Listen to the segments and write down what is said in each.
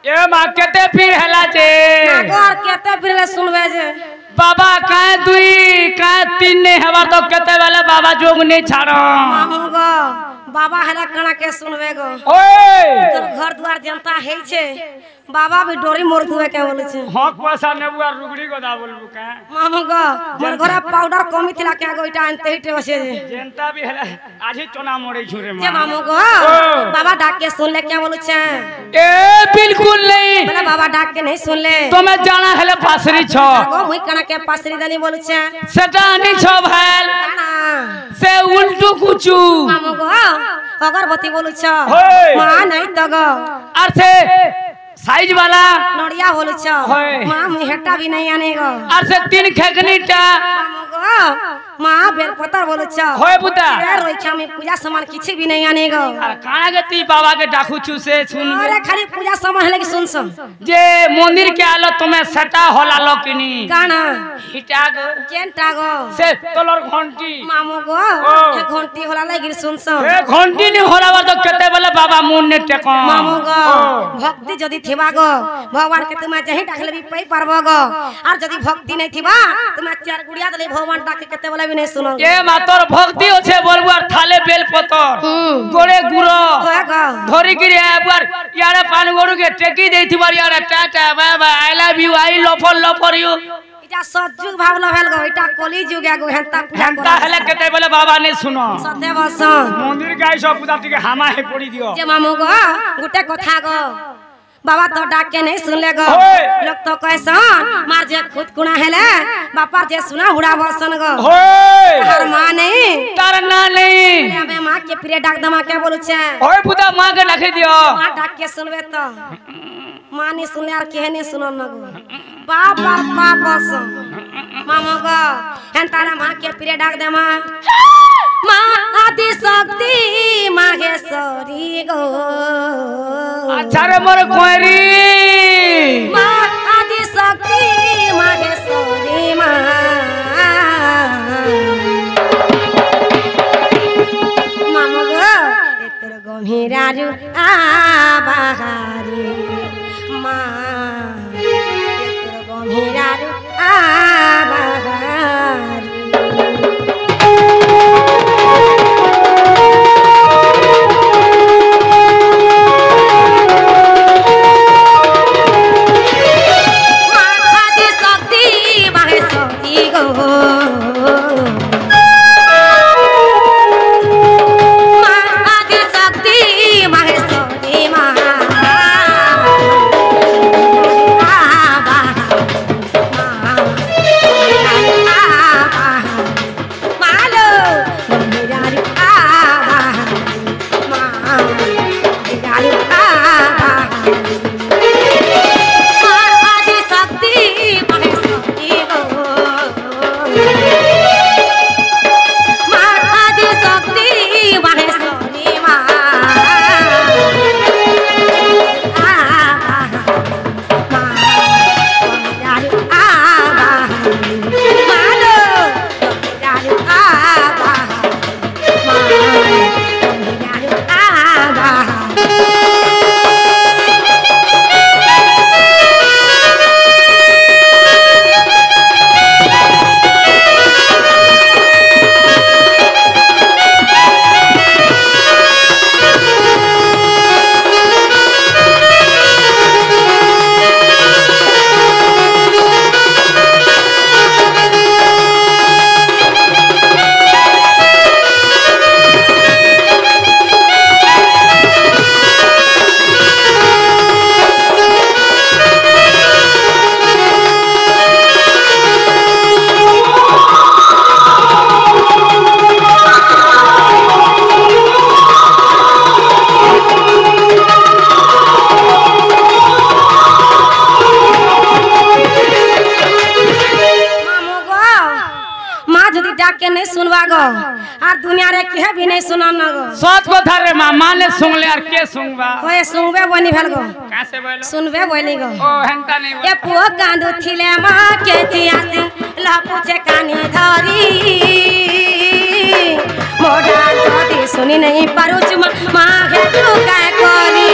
ए मां केते फिर हला जे नागोर केते फिर ले सुनबे जे बाबा काहे दुई काहे तीन नहीं हवा तो केते वाले बाबा जोग नहीं छाड़ो मामू गो बाबा हला कणा के सुनबे गो ओए तोर घर द्वार जनता है छे बाबा भी डोरी मोर दुए के बोले छे हक पैसा नेबुआ रुगड़ी को दा बोलबू का मामू गो मोर घरे पाउडर कमी थिला के गोइटा आनते हिटे बसे जनता भी हला आजी चोना मोड़े छुरे जे मां मामू गो बाबा डाक के सुन ले क्या बोलू छे ए बिल्कुल नहीं बोले बाबा डाक के नहीं सुन ले तुम्हें जाना हले पासरी छो गो मुई कणा के पासरी दनी बोलू छे सेटा नहीं छो भाल से उल्टू कुचू मामू गो अगरबत्ती बोलू छ होय। मां नहीं तो गो और से साइज वाला नड़िया बोलू छ होय। मां मुहेटा भी नहीं आने गो और से तीन खेकनीटा मामू गो मां बेल पतर बोलू छ होय बुता ए रोइखा में पूजा सामान किछि भी नहीं आने गो और काना के ती बाबा के डाकू चू से सुन अरे खाली पूजा सामान है कि सुन जे मंदिर के आलो तुम्हें सेटा होला लोकिनी गाना हिटा गो केनटा गो से तोलर घंटी मामू गो ओ। ये घंटी होला लगी सुन ए घंटी नहीं होला बा तो केते बोले बाबा मुन ने टेको मामू गो ओ। भक्ति जदी थिबा गो भगवान के तुम जही डाकले भी पई पारबो गो और जदी भक्ति नहीं थिबा तुम चार गुड़िया दले भगवान डाके केते बोले भी नहीं सुनो ए मातोर भक्ति होछे बोलबू और थाले बेल पतर गोरे गुरो होय गो धरी गिरे एकबार यारे पान गोरु के टेकी देथिबार यारे tata bye bye I love you I love you इटा सज्जु भावलो भेल गो इटा कली जुग गो हेंता पूजा घंटा हले केते बोले बाबा ने सुनो सते बसन मंदिर गाय सब पूजा टिके हामा हे पड़ी दियो जे मामू गो गुटे कथा गो बाबा तो डाक के नहीं सुन ले गो होय। लोग तो कैसन मार जे खुद कुना हेले बापा जे सुना हुड़ा बसन गो होय हर मां नहीं तार ना नहीं हमें मां के प्रिय डाक दमा के बोलू छे होय पुता मां के रख दियो मां डाक के सुनबे तो मां नहीं सुनले और केहे नहीं सुनन न गो बाप बस मामा गो हेन तारा मां के प्रिय डाक दमा मां आदि शक्ति माहेश्वरी गो अच्छा रे मोर कोरी मां आदि शक्ति माहेश्वरी मां मामा गो एतर गंभीरारु आ बहारी मां एतर गंभीरारु आ बहारी और दुनिया रे के भी नहीं सुना न गो सच कथा रे मामा ने सुन ले और के सुनबा होए सुनबे बनी भेल गो का से बोलो सुनबे बोली गो ओ हंता नहीं ए पुओ कांदु थिले मां के चियासी ला पूछे कानी धरी मोडा जदी सुनी नहीं पारुच मां हे तू काय करी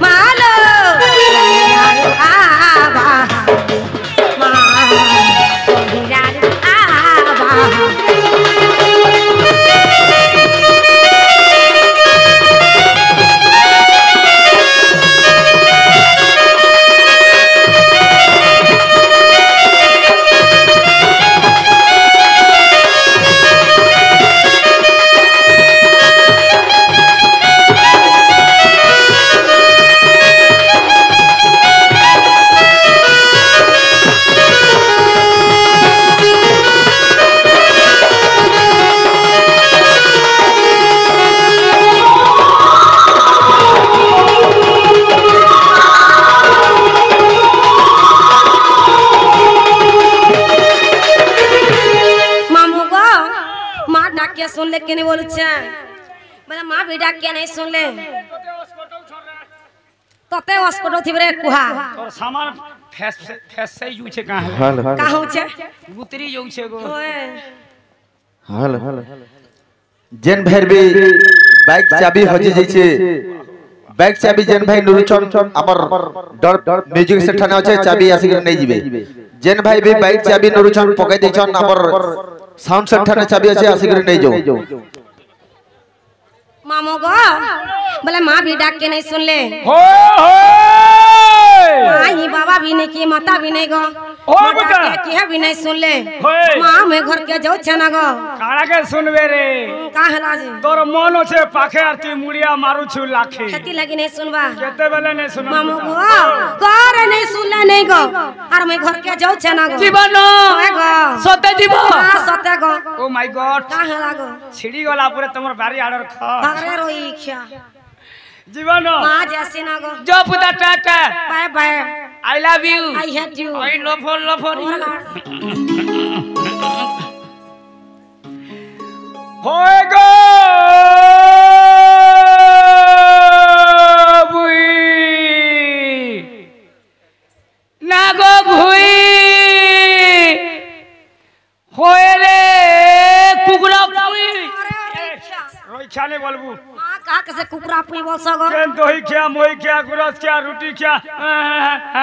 मालो यारो आबा मा यारो आबा सुन ले के नहीं बोलू बोले माँ बेटा क्या नहीं सुन ले तते अस्पताल थी बरे कुहा और सामान फेस फेस से यूं छे कहां है कहां छे गुतरी यूं छे गो हाल जेन भाई भी बाइक चाबी हजे जाई छे बाइक चाबी जेन भाई नुरुचन हमर डर म्यूजिक से ठाना छे चाबी आसी के नहीं जीवे जेन भाई भी बाइक चाबी नुरुचन पकाई दै छन हमर साउंड सेंटर में चाबी আছে आसी করে नहीं जाओ मामो गो बोले माँ भी डाक के नहीं सुन ले हो माँ बाबा भी नहीं की माता भी नहीं गो ओ बेटा के भी नहीं सुन ले माँ मैं घर के जाऊ छे ना गो काड़ा के सुनबे रे का हला जी तोर मन छे पाखे आरती मुड़िया मारू छु लाखे खेती लगी नहीं सुनबा केते बेले नहीं सुन मामो गो कर नहीं सुन ले नहीं गो और मैं घर के जाऊ छे ना गो जीवन गो सते जीव हां सते गो ओ माय गॉड का हला गो छिड़ी गला पूरे तमर बारी आडर ख अरे रोई क्या जीवन माँ जैसे ना गो जो पुता tata bye bye I love you I hate you I love होएगा बुई ना गो भुई होए रे कुकुरा पुई रोई क्या नहीं बोलबू माँ कहा कैसे कुकुरा पुई बोल सको केन दोही क्या मोही क्या गुरस क्या रोटी क्या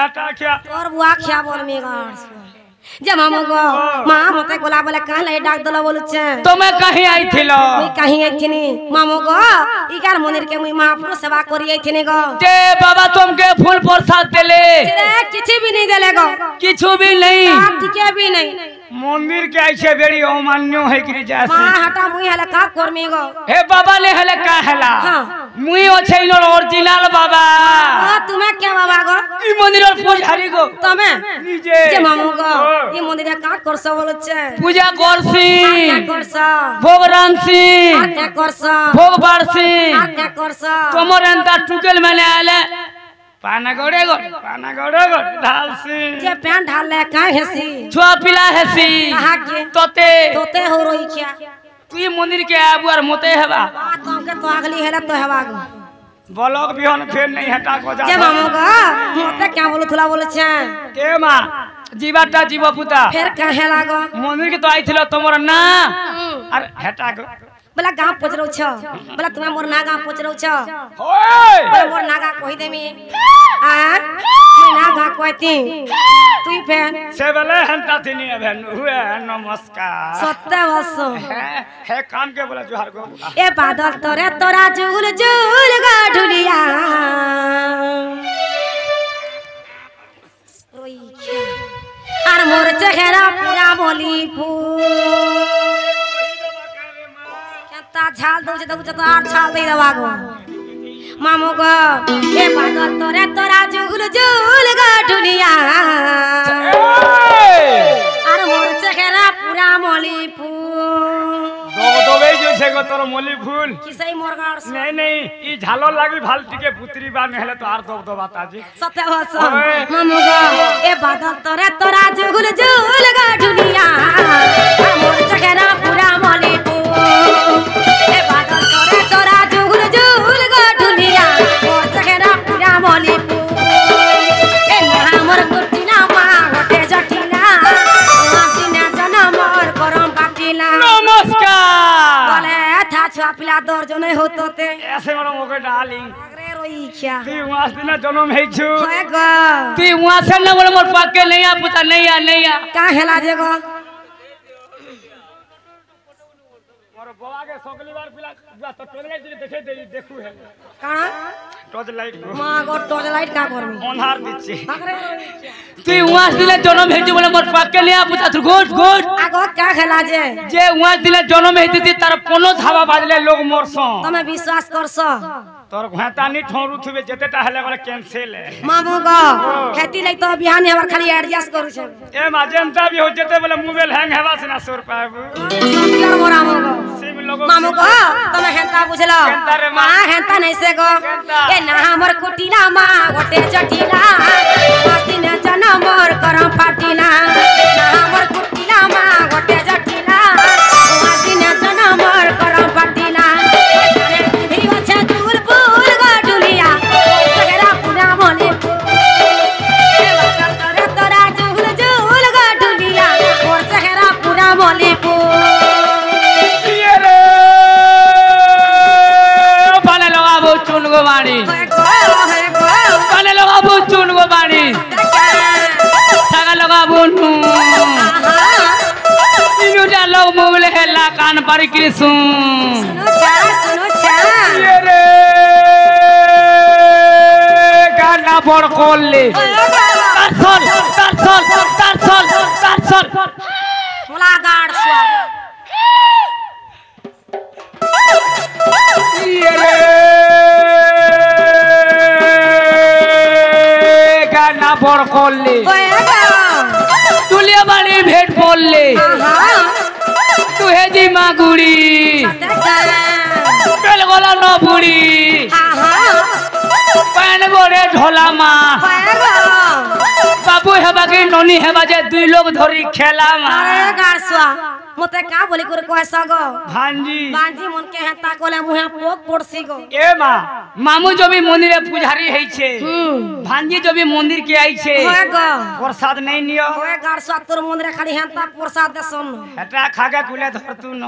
आटा क्या और बुआ क्या बोल मेगा जब हम गो माँ मते गोला बोले कहां ले डाक दला बोलु छे तो मैं कहीं आई थिलो मैं कहीं आई थी नी मामो गो इकार मंदिर के मैं महापुरुष सेवा करी आई थी नी गो जे बाबा तुमके फूल प्रसाद देले रे किछि भी नहीं देले गो किछु भी नहीं टिके भी नहीं मंदिर के ऐसे बेड़ी अमान्य है कि जैसे माँ हटा मुई हला का करमी गो हे बाबा ले हले का हला हां मुई ओछे इन ओरिजिनल बाबा ओ तुम्हें क्या बाबा गो ई मंदिर और पुजारी गो तमे निजे जे मामो गो ई मंदिर का करसो बोलु छे पूजा करसी क्या करसो भोग रांसी क्या करसो भोग बारसी क्या करसो तमर अंता टुकेल मैंने आले पाना गड़े ढालसी जे पैन ढाल ले का हेसी छुआ पिला हेसी कहा के तोते तोते हो रोई क्या तू ई मंदिर के आबू और मोते हेबा आ तुमके तो अगली हेला तो हेबा गो ब्लॉक बिहन फेर नहीं हटा को जा जे मामो गो मोते क्या बोलु थला बोलु छे के मां जीवाटा जीव पुता फिर कहे लागो मंदिर के तो आई थिलो तमर ना अरे हटा को बोला गांव पहुंच रहो छ बोला तुम्हें मोर ना गांव पहुंच रहो छ ओए बोला मोर नागा कहि देमी आ मैं नागा कहती तू फैन से बेले हंता थिनी बहन हुए नमस्कार सत्य बस है कान के बोला जोहार को ए बादल तोरे तोरा जुल जुल गाढुलिया रोई आर मोर चेहरा पूरा बोली फूल ता झाल दउ जे दउ तो आर छाल दे रवागो मामो गो ए बादल तोरे तोरा जुल जुल गाढुलिया आर मोर चेहरा पूरा मोली फूल दो वे जो छे गो तोर मोली फूल किसई मोर गाड़ नहीं ई झालो लागी भालती के पुत्री बा नेहले तो आर दो बाता जी सत्य बस मामो गो ए बादल तोरे तोरा जुल जुल गाढुलिया आर मोर चेहरा पूरा मोली फूल ए बादल तोरे तोरा जुल जुल गाढुलिया मोर चेहरा पूरा मोली फूल ए ना मोर कुटिना मा होते जटिला आसिना जना मोर करम बाटिला नमस्कार बोले था छुआ पिला दर्जन होतोते ऐसे मरो मोके डालिंग अरे रोई क्या তুই ওয়াস দিনা জন্ম হেইছু होए गो তুই ওয়াসের না বলে মোর পাকে নেই আ পুতা নেই আ का हेला जे गो মোর বাবাকে সকলিবার পিলা তো টর্চ লাইট দেখে দেখু হে का টর্চ লাইট मां गो टॉर्च लाइट का करमी অনহার দিচ্ছে बाकरे তুই ওয়াস দিলে জন্ম হেইছু বলে মোর পাকে নেই আ পুতা তুই গোট গোট आगो का हेला जे যে ওয়াস দিলে জন্ম হেইতিছি তার কোনো ধাবা বাজলে লোক মরছ तमे विश्वास करसो তোর ঘাতানি ঠোরু থুবে যেতেটা হলে বলে ক্যান্সেল मामू गो हेती लई तो बिहान हमर खाली एडजस्ट करू छे এ মাজেন্টা বি হইতে বলে মোবাইল হ্যাং হেবা সিনা সুর পাবু यार मोरा मामू गो সিম লোক मामू गो तमे हेंता बुझलो केंता रे माँ? मां हेंता नहीं से गो केंता? ए ना हमर कुटिला मां गोटे जटिला मासिन जना मोर करम फाटिना ना हमर कुटिला मां गोटे जटिला मासिन जना मोर करम फाटिना भी अच्छा दूर पूर गो दुनिया सगरा पुना मोले ए बाकर तोरा तोरा झूल झूल गो दुनिया मोर सगरा पुना मोले पो পানে লগাবো চুন গো বাড়ি होए गो পানে লগাবো চুন গো বাড়ি টাকা লগাবো নু ইনুটা লোক মোবাইল হেলা কান পারি কৃষ্ণ सुनो छा রে গানা বড় করলে তার সল मुलागाड़ स्वा রে গানা বড় করলে होएगा তুলিয়া বাড়ি ভেট পড়লে हां তু হেজি মাগুড়ি देखा বেল গলা ন বুড়ি हां প্যান গড়ে ঢোলা মা होएगा বাবু হেবা কি ননি হেবা যে দুই লোক ধরি খেলা মা अरे गाड़ स्वा मते का बोली कर कोइ सगो ভাঞ্জি बांजी मन के हेता कोले मुहे पोक पोड़सी गो এ মা মামু জবি মন্দিরে পূজারি হইছে ভাঞ্জি জবি মন্দির কে আইছে होएगा প্রসাদ নেই নিও होए गाड़ स्वा तोर मंदिर खाली हेता प्रसाद दे सुन এটা খাগে কুলে ধর তু ন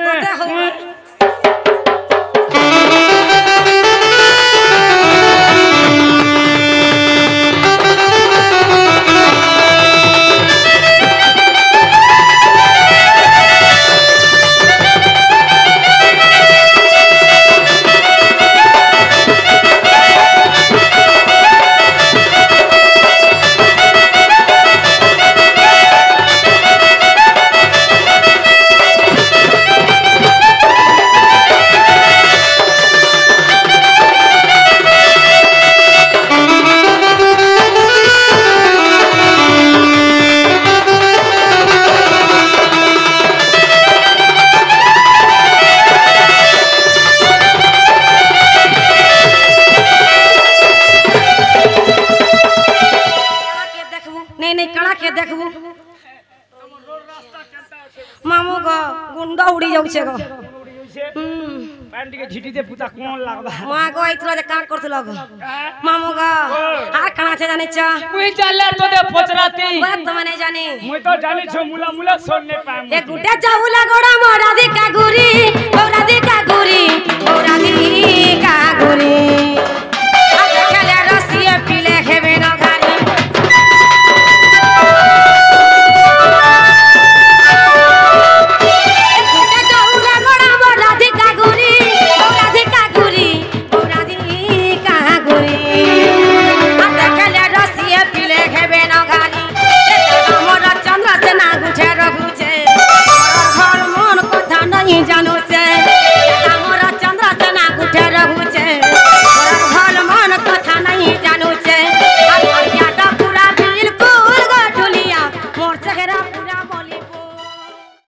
तोते हो नहीं कड़ा के देखबू मामू गो गुंडा उड़ी जाउ छे गो প্যান্ট কে ঝিটিতে পুতা কোন লাগবা मां गो इतरो जे काट करथलो गो मामू गो आ कणा छे जाने छ মুই জানলে তোতে পচরাতি बात तो नहीं जाने মুই তো জানি ছ মুলা মুলা সরনে পাই ए गुड्डा जाऊला गोड़ा मोरा दी का गुरी मोरा दी का गुरी मोरा दी का गुरी